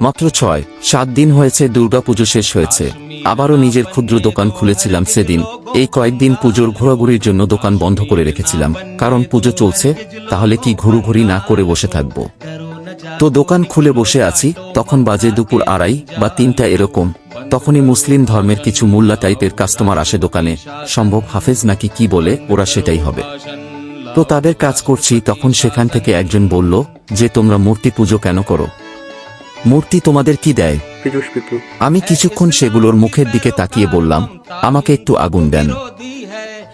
মাত্র 6-7 দিন হয়েছে দুর্গাপুজো শেষ হয়েছে। আবারও নিজের ক্ষুদ্র দোকান খুলেছিলাম সেদিন। এই কয়েকদিন পুজোর ঘোরাঘুরির জন্য দোকান বন্ধ করে রেখেছিলাম, কারণ পুজো চলছে, তাহলে কি ঘুরুঘুরি না করে বসে থাকবো। তো দোকান খুলে বসে আছি, তখন বাজে দুপুর 2:30 বা 3টা এরকম। তখনই মুসলিম ধর্মের কিছু মোল্লা টাইপের কাস্টমার আসে দোকানে। সম্ভব হাফেজ নাকি কি বলে, ওরা সেটাই হবে। তো তাদের কাজ করছি, তখন সেখান থেকে একজন বলল যে তোমরা মূর্তি পুজো কেন করো? মূর্তি তোমাদের কি দেয়? আমি কিছুক্ষণ সেগুলোর মুখের দিকে তাকিয়ে বললাম, আমাকে একটু আগুন দেন।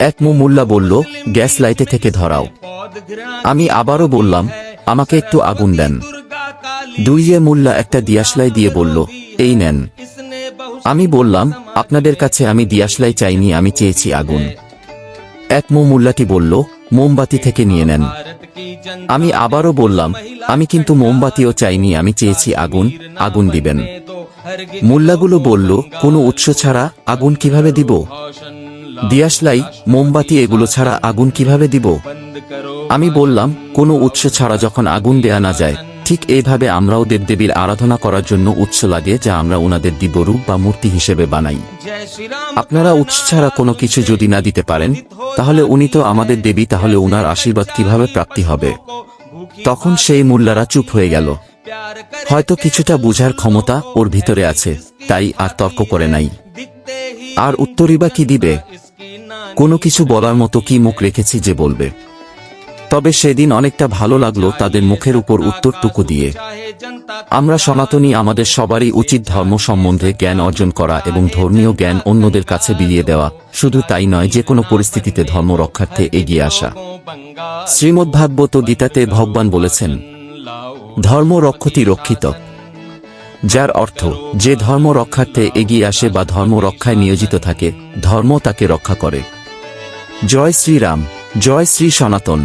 এক মোল্লা বলল, গ্যাস লাইটে থেকে ধরাও। আমি আবারও বললাম, আমাকে একটু আগুন দেন। দুইয়ে মোল্লা একটা দিয়াশলাই দিয়ে বলল, এই নেন। আমি বললাম, আপনাদের কাছে আমি দিয়াশলাই চাইনি, আমি চেয়েছি আগুন। এক মোল্লাটি বলল, মোমবাতি থেকে নিয়ে নেন। আমি আবারও বললাম, আমি কিন্তু মোমবাতিও চাইনি, আমি চেয়েছি আগুন, আগুন দিবেন। মোল্লাগুলো বলল, কোনো উৎস ছাড়া আগুন কিভাবে দিব? দিয়াশলাই, মোমবাতি এগুলো ছাড়া আগুন কিভাবে দিব? আমি বললাম, কোনো উৎস ছাড়া যখন আগুন দেয়া না যায়, ঠিক এইভাবে আমরাও দেবদেবীর আরাধনা করার জন্য উৎস লাগে, যা আমরা ওনাদের দিব্যরূপ বা মূর্তি হিসেবে বানাই। আপনারা উৎস ছাড়া কোনো কিছু যদি না দিতে পারেন, তাহলে উনি তো আমাদের দেবী, তাহলে উনার আশীর্বাদ কিভাবে প্রাপ্তি হবে? তখন সেই মোল্লারা চুপ হয়ে গেল। হয়তো কিছুটা বুঝার ক্ষমতা ওর ভিতরে আছে, তাই আর তর্ক করে নাই। আর উত্তরই বা কি দিবে? কোনো কিছু বলার মতো কি মুখ রেখেছি যে বলবে? তবে সেদিন অনেকটা ভালো লাগলো তাদের মুখের উপর উত্তরটুকু দিয়ে। আমরা সনাতনী, আমাদের সবারই উচিত ধর্ম সম্বন্ধে জ্ঞান অর্জন করা এবং ধর্মীয় জ্ঞান অন্যদের কাছে বিলিয়ে দেওয়া। শুধু তাই নয়, যে কোনো পরিস্থিতিতে ধর্ম রক্ষার্থে এগিয়ে আসা। শ্রীমদ্ভাগবত গীতাতে ভগবান বলেছেন, ধর্ম রক্ষতি রক্ষিত, যার অর্থ যে ধর্ম রক্ষার্থে এগিয়ে আসে বা ধর্ম রক্ষায় নিয়োজিত থাকে, ধর্ম তাকে রক্ষা করে। জয় শ্রীরাম, জয় শ্রী সনাতন।